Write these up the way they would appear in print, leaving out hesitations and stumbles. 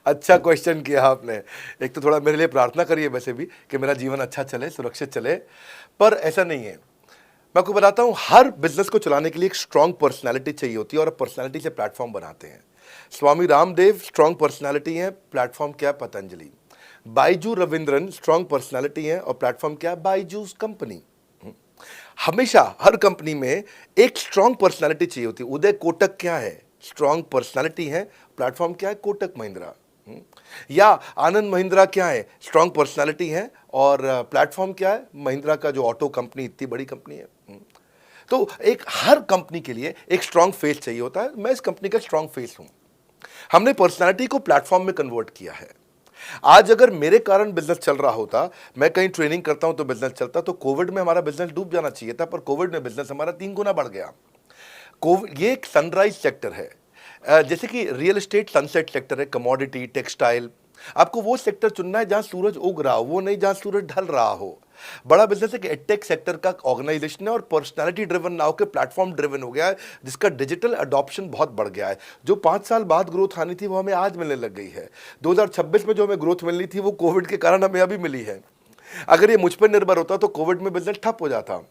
अच्छा क्वेश्चन किया आपने। एक तो थोड़ा मेरे लिए प्रार्थना करिए वैसे भी कि मेरा जीवन अच्छा चले, सुरक्षित चले, पर ऐसा नहीं है। मैं आपको बताता हूँ, हर बिजनेस को चलाने के लिए एक स्ट्रांग पर्सनैलिटी चाहिए होती है और पर्सनैलिटी से प्लेटफॉर्म बनाते हैं। स्वामी रामदेव स्ट्रांग पर्सनैलिटी है, प्लेटफॉर्म क्या है? पतंजलि। बाइजू रविंद्रन स्ट्रांग पर्सनैलिटी है और प्लेटफॉर्म क्या है? बाइजूस कंपनी। हमेशा हर कंपनी में एक स्ट्रांग पर्सनालिटी चाहिए होती है। उदय कोटक क्या है? स्ट्रांग पर्सनालिटी है, प्लेटफॉर्म क्या है? कोटक महिंद्रा। या आनंद महिंद्रा क्या है? स्ट्रांग पर्सनालिटी है और प्लेटफॉर्म क्या है? महिंद्रा का जो ऑटो कंपनी, इतनी बड़ी कंपनी है। तो एक हर कंपनी के लिए एक स्ट्रांग फेस चाहिए होता है। मैं इस कंपनी का स्ट्रांग फेस हूं। हमने पर्सनालिटी को प्लेटफॉर्म में कन्वर्ट किया है। आज अगर मेरे कारण बिजनेस चल रहा होता, मैं कहीं ट्रेनिंग करता हूं तो बिजनेस चलता, तो कोविड में हमारा बिजनेस डूब जाना चाहिए था, पर कोविड में बिजनेस हमारा 3 गुना बढ़ गया। कोविड ये एक सनराइज सेक्टर है। जैसे कि रियल एस्टेट सनसेट सेक्टर है, कमोडिटी, टेक्सटाइल। आपको वो सेक्टर चुनना है जहां सूरज उग रहा हो, वो नहीं जहां सूरज ढल रहा हो। बड़ा बिजनेस है कि एडटेक सेक्टर का ऑर्गेनाइजेशन है और पर्सनालिटी ड्रिवन ना होकर प्लेटफॉर्म ड्रिवन हो गया है, जिसका डिजिटल अडॉप्शन बहुत बढ़ गया है। जो 5 साल बाद ग्रोथ आनी थी वो हमें आज मिलने लग गई है। 2026 में जो हमें ग्रोथ मिलनी थी वो कोविड के कारण हमें अभी मिली है। अगर ये मुझ पर निर्भर होता तो कोविड में बिजनेस ठप हो जाता।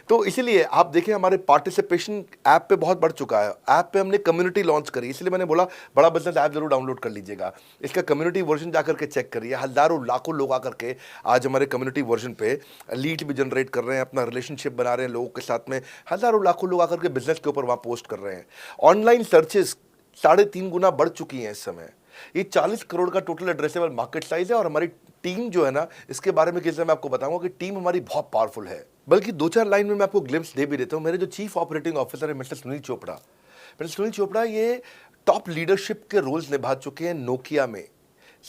तो इसीलिए आप देखें, हमारे पार्टिसिपेशन ऐप पे बहुत बढ़ चुका है। ऐप पे हमने कम्युनिटी लॉन्च करी, इसलिए मैंने बोला बड़ा बिजनेस ऐप जरूर डाउनलोड कर लीजिएगा। इसका कम्युनिटी वर्जन जाकर के चेक करिए। हजारों लाखों लोग आकर के आज हमारे कम्युनिटी वर्जन पे लीड भी जनरेट कर रहे हैं, अपना रिलेशनशिप बना रहे हैं लोगों के साथ में। हजारों लाखों लोग आकर के बिजनेस के ऊपर वहां पोस्ट कर रहे हैं। ऑनलाइन सर्चेस 3.5 गुना बढ़ चुकी हैं इस समय। ये 40 करोड़ का टोटल एड्रेसेबल मार्केट साइज है और हमारी टीम जो है ना, इसके बारे में किसी मैं आपको बताऊंगा कि टीम हमारी बहुत पावरफुल है। बल्कि 2-4 लाइन में मैं आपको ग्लिम्स दे भी देता हूं। मेरे जो चीफ ऑपरेटिंग ऑफिसर है मिस्टर सुनील चोपड़ा, ये टॉप लीडरशिप के रोल्स निभा चुके हैं नोकिया में,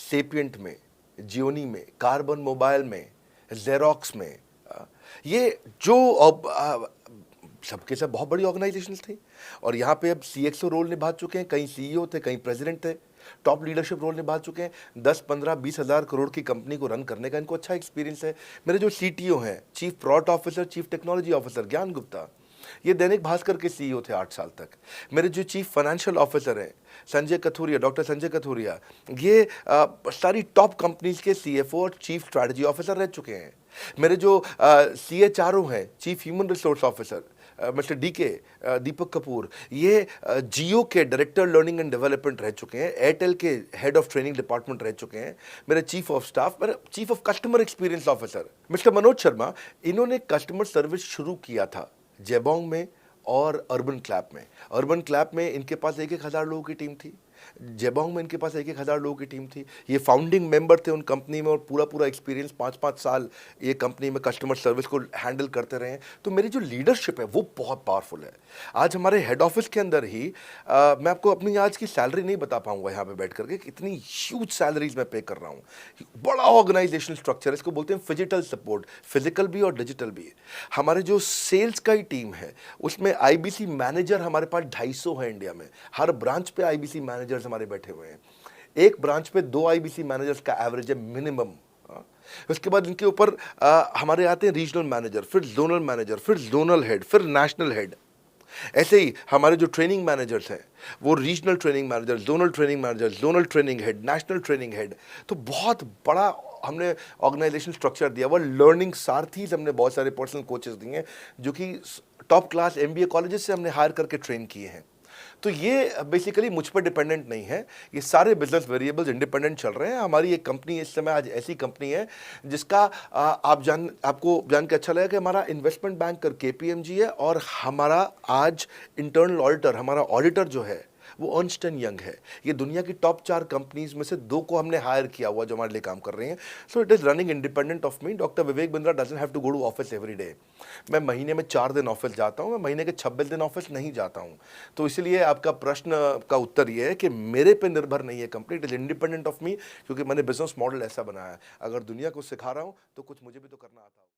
सेपियंट में, जियोनी में, कार्बन मोबाइल में, जेरोक्स में। ये जो सबके सब बहुत बड़ी ऑर्गेनाइजेशंस थी और यहाँ पे अब सीएक्सओ रोल निभा चुके हैं, कहीं सीईओ थे, कहीं प्रेसिडेंट थे। टॉप लीडरशिप रोल निभा चुके हैं। 10-15-20 हज़ार करोड़ की कंपनी को रन करने का इनको अच्छा एक्सपीरियंस है। मेरे जो सीटीओ हैं, chief product officer, chief technology officer ज्ञान गुप्ता, ये दैनिक भास्कर के सीईओ थे 8 साल तक। मेरे जो चीफ फाइनेंशियल ऑफिसर हैं संजय कथुरिया, डॉक्टर संजय कथुरिया, ये सारी टॉप कंपनीज के सीएफओ और चीफ स्ट्रैटेजी ऑफिसर रह चुके हैं। मेरे जो सीएचआरओ हैं, chief human resource officer mister DK Deepak Kapoor, ये जियो के डायरेक्टर लर्निंग एंड डेवलपमेंट रह चुके हैं, एयरटेल के हेड ऑफ ट्रेनिंग डिपार्टमेंट रह चुके हैं। मेरे चीफ ऑफ स्टाफ, मेरे chief of customer experience officer mister Manoj Sharma, इन्होंने कस्टमर सर्विस शुरू किया था जेबोंग में और अर्बन क्लैप में। अर्बन क्लैप में इनके पास 1-1 हज़ार लोगों की टीम थी, जेबोंग में इनके पास 1-1 हज़ार लोगों की टीम थी। ये फाउंडिंग मेंबर थे उन कंपनी में और पूरा पूरा एक्सपीरियंस 5-5 साल ये कंपनी में कस्टमर सर्विस को हैंडल करते रहे हैं। तो मेरी जो लीडरशिप है वो बहुत पावरफुल है। आज हमारे हेड ऑफिस के अंदर ही मैं आपको अपनी आज की सैलरी नहीं बता पाऊंगा यहाँ पे बैठ करके, इतनी ह्यूज सैलरीज मैं पे कर रहा हूँ। बड़ा ऑर्गेनाइजेशनल स्ट्रक्चर है, इसको बोलते हैं फिजिटल सपोर्ट, फिजिकल भी और डिजिटल भी। हमारे जो सेल्स का ही टीम है उसमें आईबीसी मैनेजर हमारे पास 250 है इंडिया में। हर ब्रांच पे आईबीसी मैनेजर्स हमारे बैठे हुए हैं। एक ब्रांच पे 2 आईबीसी मैनेजर्स का एवरेज है मिनिमम। उसके बाद इनके ऊपर हमारे आते हैं रीजनल मैनेजर, फिर जोनल मैनेजर, फिर जोनल हेड, फिर नेशनल हेड। ऐसे ही हमारे जो ट्रेनिंग मैनेजर्स हैं वो regional training manager, zonal training manager, zonal training head, national training head. तो बहुत बड़ा हमने ऑर्गेनाइजेशन स्ट्रक्चर दिया हुआ। लर्निंग सारथीज हमने बहुत सारे पर्सनल कोचेस दिए हैं जो कि टॉप क्लास एमबीए कॉलेजेस से हमने हायर करके ट्रेन किए हैं। तो ये बेसिकली मुझ पर डिपेंडेंट नहीं है, ये सारे बिजनेस वेरिएबल्स इंडिपेंडेंट चल रहे हैं। हमारी एक कंपनी इस समय आज ऐसी कंपनी है जिसका आपको जान के अच्छा लगेगा कि हमारा इन्वेस्टमेंट बैंकर केपीएमजी है और हमारा आज इंटरनल ऑडिटर, हमारा ऑडिटर जो है वो अर्न्स्ट एंड यंग है। ये दुनिया की टॉप 4 कंपनीज में से 2 को हमने हायर किया हुआ जो हमारे लिए काम कर रही हैं। So it is running independent of me. Doctor Vivek Bindra doesn't have to go to office every day. मैं महीने में 4 दिन ऑफिस जाता हूँ, मैं महीने के 26 दिन ऑफिस नहीं जाता हूँ। तो इसलिए आपका प्रश्न का उत्तर ये है कि मेरे पे निर्भर नहीं है company, it is independent of मी, क्योंकि मैंने बिजनेस मॉडल ऐसा बनाया है। अगर दुनिया को सिखा रहा हूँ तो कुछ मुझे भी तो करना आता है।